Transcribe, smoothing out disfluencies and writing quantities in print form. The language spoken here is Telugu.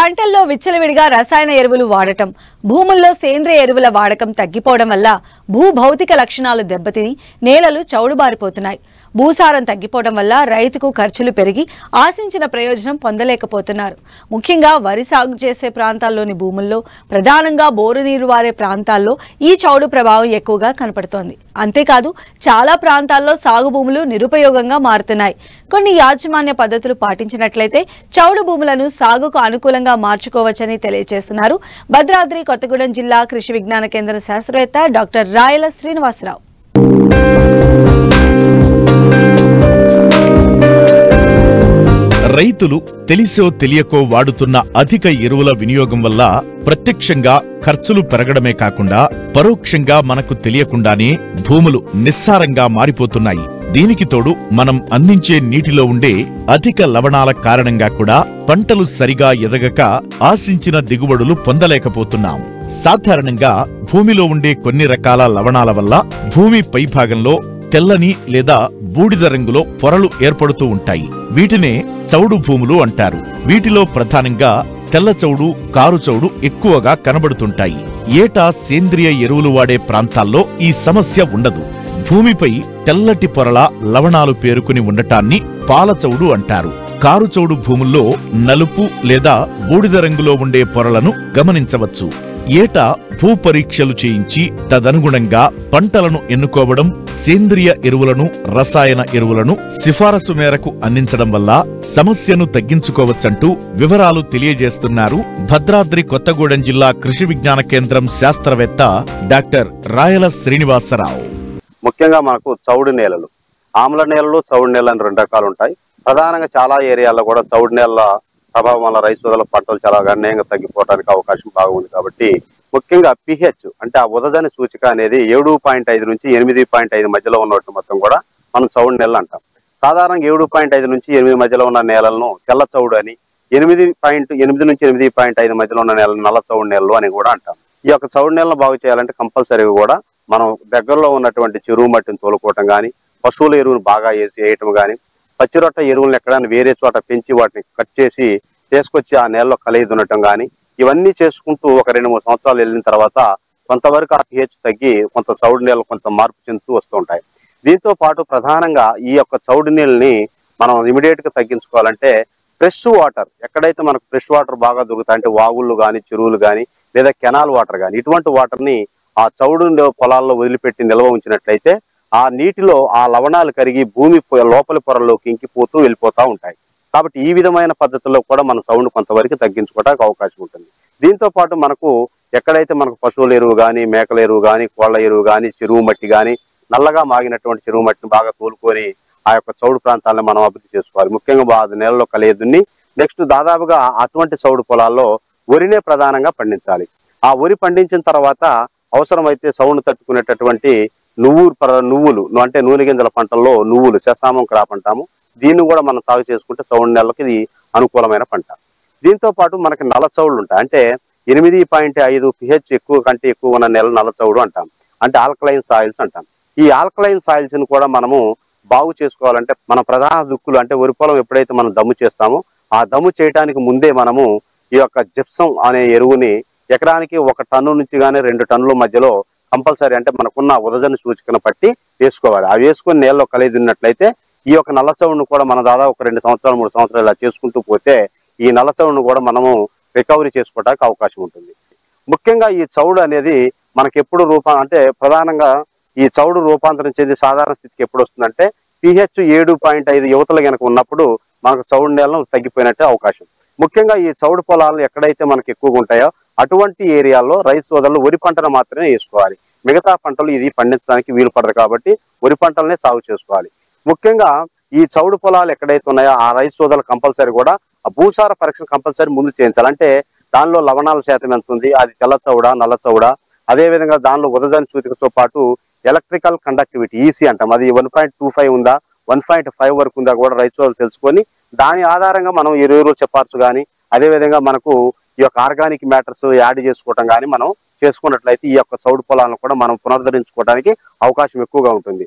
పంటల్లో విచ్చలవిడిగా రసాయన ఎరువులు వాడటం, భూముల్లో సేంద్రియ ఎరువుల వాడకం తగ్గిపోవడం వల్ల భూభౌతిక లక్షణాలు దెబ్బతిని నేలలు చౌడుబారిపోతున్నాయి. భూసారం తగ్గిపోవడం వల్ల రైతుకు ఖర్చులు పెరిగి ఆశించిన ప్రయోజనం పొందలేకపోతున్నారు. ముఖ్యంగా వరి సాగు చేసే ప్రాంతాల్లోని భూముల్లో, ప్రధానంగా బోరు నీరు వారే ప్రాంతాల్లో ఈ చౌడు ప్రభావం ఎక్కువగా కనపడుతోంది. అంతేకాదు చాలా ప్రాంతాల్లో సాగు భూములు నిరుపయోగంగా మారుతున్నాయి. కొన్ని యాజమాన్య పద్ధతులు పాటించినట్లయితే చౌడు భూములను సాగుకు అనుకూలంగా మార్చుకోవచ్చని తెలియజేస్తున్నారు భద్రాద్రి కొత్తగూడెం జిల్లా కృషి విజ్ఞాన కేంద్ర శాస్త్రవేత్త డాక్టర్ రాయల శ్రీనివాసరావు. రైతులు తెలిసో తెలియకో వాడుతున్న అధిక ఎరువుల వినియోగం వల్ల ప్రత్యక్షంగా ఖర్చులు పెరగడమే కాకుండా పరోక్షంగా మనకు తెలియకుండానే భూములు నిస్సారంగా మారిపోతున్నాయి. దీనికి తోడు మనం అందించే నీటిలో ఉండే అధిక లవణాల కారణంగా కూడా పంటలు సరిగా ఎదగక ఆశించిన దిగుబడులు పొందలేకపోతున్నాం. సాధారణంగా భూమిలో ఉండే కొన్ని రకాల లవణాల వల్ల భూమి పైభాగంలో తెల్లని లేదా బూడిద రంగులో పొరలు ఏర్పడుతూ ఉంటాయి. వీటినే చౌడు భూములు అంటారు. వీటిలో ప్రధానంగా తెల్ల చౌడు, కారు చౌడు ఎక్కువగా కనబడుతుంటాయి. ఏటా సేంద్రియ ఎరువులు వాడే ప్రాంతాల్లో ఈ సమస్య ఉండదు. భూమిపై తెల్లటి పొరల లవణాలు పేరుకుని ఉండటాన్ని పాలచౌడు అంటారు. కారుచౌడు భూముల్లో నలుపు లేదా బూడిద రంగులో ఉండే పొరలను గమనించవచ్చు. ఏటా భూపరీక్షలు చేయించి తదనుగుణంగా పంటలను ఎన్నుకోవడం, సేంద్రియ ఎరువులను, రసాయన ఎరువులను సిఫారసు మేరకు అందించడం వల్ల సమస్యను తగ్గించుకోవచ్చంటూ వివరాలు తెలియజేస్తున్నారు భద్రాద్రి కొత్తగూడెం జిల్లా కృషి విజ్ఞాన కేంద్రం శాస్త్రవేత్త డాక్టర్ రాయల శ్రీనివాసరావు. ముఖ్యంగా మనకు చౌడు నేలలు, ఆమ్ల నేలలు, చౌడు నేలలు అని రెండు రకాలు ఉంటాయి. ప్రధానంగా చాలా ఏరియాల్లో కూడా చౌడు నేలల ప్రభావం వల్ల రైతు సోదరుల పంటలు చాలా గణనీయంగా తగ్గిపోవడానికి అవకాశం బాగుంది. కాబట్టి ముఖ్యంగా పిహెచ్ అంటే ఆ ఉదజని సూచిక అనేది 7.5 నుంచి 8.5 మధ్యలో ఉన్నట్టు మొత్తం కూడా మనం చౌడు నేలలు అంటాం. సాధారణంగా 7.5 నుంచి 8 మధ్యలో ఉన్న నేలలను తెల్ల చౌడు అని, 8 నుంచి 8.5 మధ్యలో ఉన్న నేలను నల్ల చౌడు నేలలు అని కూడా అంటాం. ఈ యొక్క చౌడు నేలను బాగు చేయాలంటే కంపల్సరీగా కూడా మనం దగ్గరలో ఉన్నటువంటి చెరువు మట్టిని తోలుకోవటం కానీ, పశువుల ఎరువును బాగా వేయటం కానీ, పచ్చిరొట్ట ఎరువులను ఎక్కడైనా వేరే చోట పెంచి వాటిని కట్ చేసి తీసుకొచ్చి ఆ నేలలో కలిగి దున్నటం కానీ, ఇవన్నీ చేసుకుంటూ ఒక 2-3 సంవత్సరాలు వెళ్ళిన తర్వాత కొంతవరకు ఆ పిహెచ్ తగ్గి కొంత చౌడు నీళ్ళు కొంత మార్పు చెందుతూ వస్తూ ఉంటాయి. దీంతో పాటు ప్రధానంగా ఈ యొక్క చౌడు నీళ్ళని మనం ఇమీడియట్ గా తగ్గించుకోవాలంటే ఫ్రెష్ వాటర్, ఎక్కడైతే మనకు ఫ్రెష్ వాటర్ బాగా దొరుకుతాయి అంటే వాగుళ్ళు కానీ, చెరువులు కానీ, లేదా కెనాల్ వాటర్ కానీ, ఇటువంటి వాటర్ని ఆ చౌడు పొలాల్లో వదిలిపెట్టి నిల్వ ఉంచినట్లయితే ఆ నీటిలో ఆ లవణాలు కరిగి భూమి లోపలి పొరల్లోకి ఇంకిపోతూ వెళ్ళిపోతూ ఉంటాయి. కాబట్టి ఈ విధమైన పద్ధతుల్లో కూడా మన సౌండ్ కొంతవరకు తగ్గించుకోవడానికి అవకాశం ఉంటుంది. దీంతో పాటు మనకు ఎక్కడైతే మనకు పశువుల ఎరువు కానీ, మేకల ఎరువు కానీ, కోళ్ల ఎరువు కానీ, చెరువు మట్టి కానీ, నల్లగా మాగినటువంటి చెరువు మట్టిని బాగా తోలుకొని ఆ యొక్క చౌడు ప్రాంతాలను మనం అభివృద్ధి చేసుకోవాలి. ముఖ్యంగా నేలలో కలియదున్ని నెక్స్ట్ దాదాపుగా అటువంటి చౌడు పొలాల్లో వరినే ప్రధానంగా పండించాలి. ఆ వరి పండించిన తర్వాత అవసరమైతే సౌండ్ తట్టుకునేటటువంటి నువ్వులు అంటే నూనె గింజల పంటల్లో నువ్వులు, శశామం క్రాప్ అంటాము, దీన్ని కూడా మనం సాగు చేసుకుంటే చౌడు నెలలకు ఇది అనుకూలమైన పంట. దీంతో పాటు మనకి నల్ల చౌడులు ఉంటాయి. అంటే 8.5 పిహెచ్ ఎక్కువ కంటే ఎక్కువ ఉన్న నెల నల్ల చౌడు అంటాం. అంటే ఆల్కలైన్ సాయిల్స్ అంటాం. ఈ ఆల్కలైన్ సాయిల్స్ ని కూడా మనము బాగు చేసుకోవాలంటే మన ప్రధాన దుక్కులు అంటే వరి పొలం ఎప్పుడైతే మనం దమ్ము చేస్తామో ఆ దమ్ము చేయడానికి ముందే మనము ఈ యొక్క జిప్సం అనే ఎరువుని ఎకరానికి 1 టన్ను నుంచి కానీ 2 టన్నుల మధ్యలో కంపల్సరీ అంటే మనకున్న ఉదజని సూచికను బట్టి వేసుకోవాలి. అవి వేసుకొని నేలలో కలిగి ఉన్నట్లయితే ఈ యొక్క నల్ల చౌడును కూడా మనం దాదాపు ఒక 2 సంవత్సరాలు 3 సంవత్సరాలు ఇలా చేసుకుంటూ పోతే ఈ నల్ల చౌడును కూడా మనము రికవరీ చేసుకోవడానికి అవకాశం ఉంటుంది. ముఖ్యంగా ఈ చౌడు అనేది మనకి ఎప్పుడు అంటే ప్రధానంగా ఈ చౌడు రూపాంతరం చెంది సాధారణ స్థితికి ఎప్పుడు వస్తుందంటే పిహెచ్ 7.5 యువతలు కనుక ఉన్నప్పుడు మనకు చౌడు నేలను తగ్గిపోయినట్టే అవకాశం. ముఖ్యంగా ఈ చౌడు పొలాలు ఎక్కడైతే మనకు ఎక్కువగా ఉంటాయో అటువంటి ఏరియాల్లో రైతు సోదరులు వరి పంటను మాత్రమే వేసుకోవాలి. మిగతా పంటలు ఇది పండించడానికి వీలు పడదు కాబట్టి వరి పంటలనే సాగు చేసుకోవాలి. ముఖ్యంగా ఈ చౌడు పొలాలు ఎక్కడైతే ఉన్నాయో ఆ రైతు సోదరులు కంపల్సరీ కూడా ఆ భూసార పరీక్ష కంపల్సరీ ముందు చేయించాలి. అంటే దానిలో లవణాల శాతం ఎంత ఉంది, అది తెల్ల చౌడ, నల్ల చౌడ, అదేవిధంగా దానిలో ఉదజని సూచికతో పాటు ఎలక్ట్రికల్ కండక్టివిటీ ఈసీ అంటాం, అది 1.25 ఉందా, 1.5 వరకు ఉందా కూడా రైతు సోదరులు తెలుసుకొని దాని ఆధారంగా మనం ఎరువులు సిఫార్సు కానీ, అదేవిధంగా మనకు ఈ యొక్క ఆర్గానిక్ మ్యాటర్స్ యాడ్ చేసుకోవటం కానీ మనం చేసుకున్నట్లయితే ఈ యొక్క చౌడు పొలాలను కూడా మనం పునరుద్ధరించుకోవడానికి అవకాశం ఎక్కువగా ఉంటుంది.